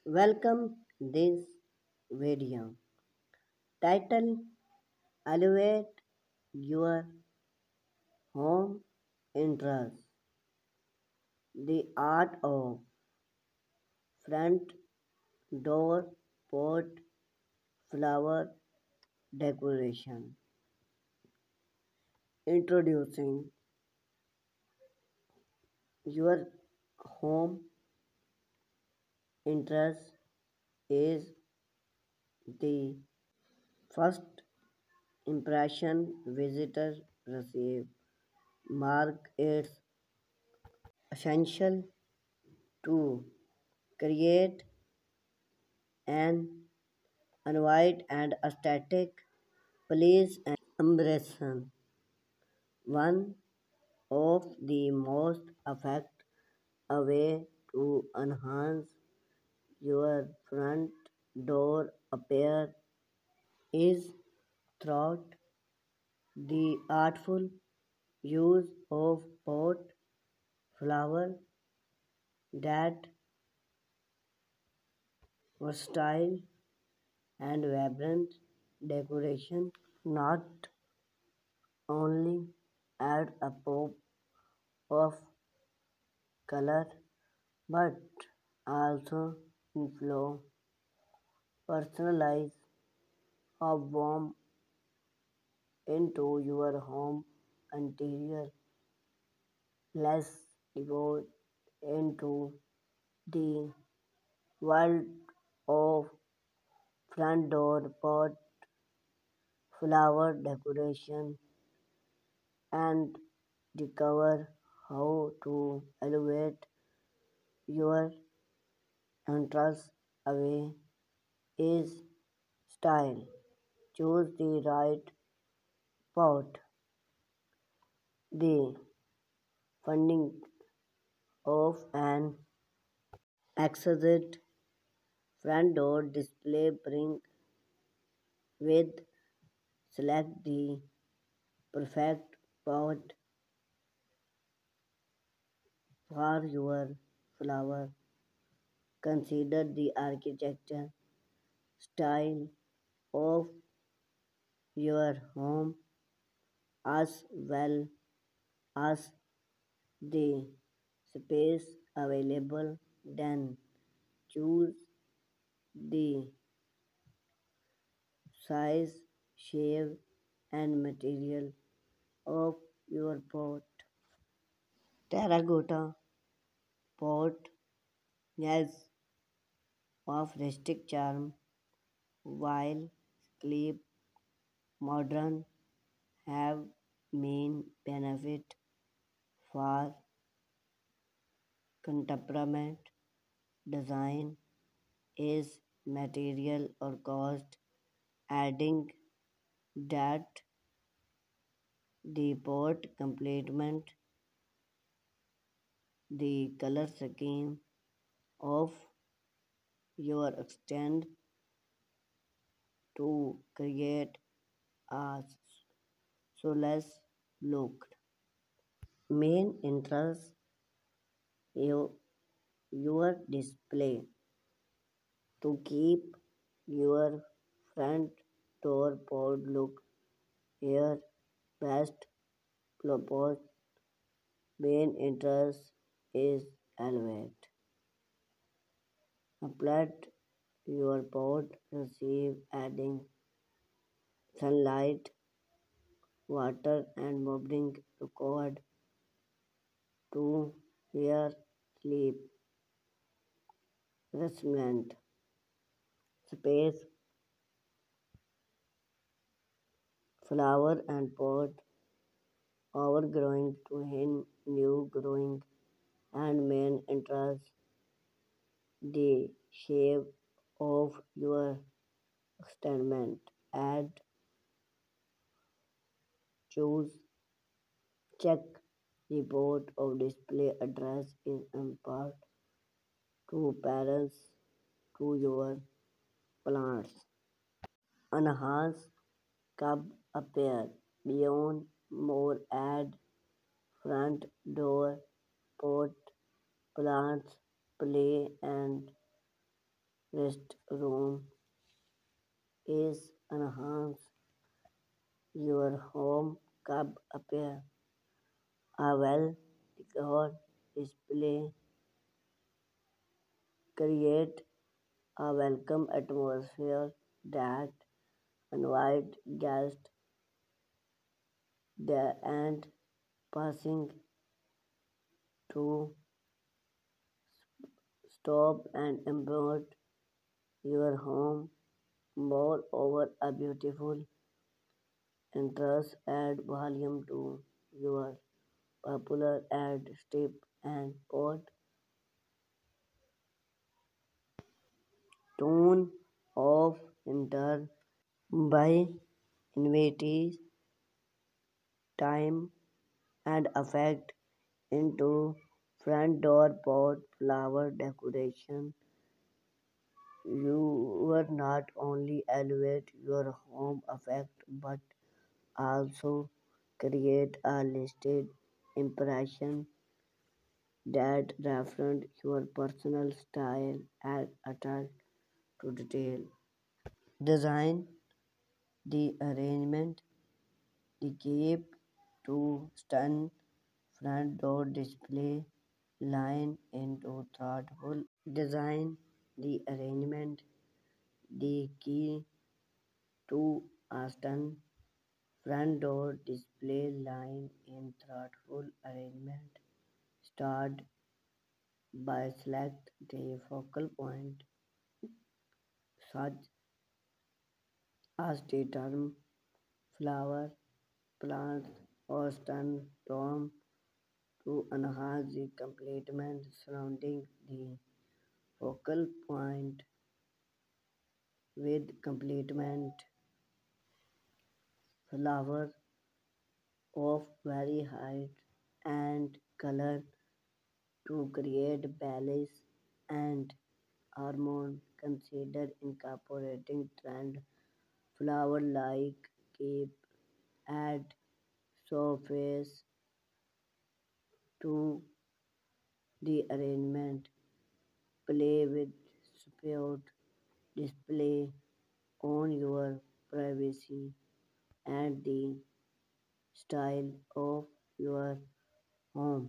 Welcome this video. Title Elevate Your Home Interest. The art of front door pot flower decoration. Introducing your home interest is the first impression visitors receive. Mark its essential to create an unwide and aesthetic place and impression. One of the most effective way to enhance your front door appear is through the artful use of pot flower that versatile and vibrant decoration not only add a pop of color but also inflow personalize a warm into your home interior. Let's go into the world of front door pot flower decoration and discover how to elevate your entrance away is style. Choose the right pot. The funding of an exquisite front door display bring with select the perfect pot for your flower. Consider the architecture style of your home as well as the space available. Then choose the size, shape, and material of your pot. Terracotta pot has of rustic charm, while sleek modern have main benefit for contemporary design is material or cost, adding that the pot complement the color scheme of your extend to create a soulless look. Main interest you, your display to keep your front door pod look here best purpose main interest is elevate. Apply your pot receive adding sunlight, water and moving record to your sleep restaurant space flower and pot overgrowing to hint new growing and main interest the shape of your experiment. Add choose check the board of display address is impart to parents to your plants. Enhance cub appear beyond more add front door pot plants play and rest room is enhance your home cub appear. A well decorated display create a welcome atmosphere that invite guests there and passing to stop and improve your home. Moreover, a beautiful interest add volume to your popular ad strip and pot tone of enter by inviting time and effect into front door pot flower decoration. You will not only elevate your home effect but also create a listed impression that reflect your personal style and attention to detail. Design the arrangement, the cape to stun front door display line into thoughtful design, the arrangement, the key to a stun front door display line in thoughtful arrangement. Start by select the focal point such as the term flower, plants, or stun tom to enhance the complement surrounding the focal point with complement flower of very height and color to create balance and harmony. Consider incorporating trend flower like cape add surface to the arrangement. Play with sport display on your privacy and the style of your home.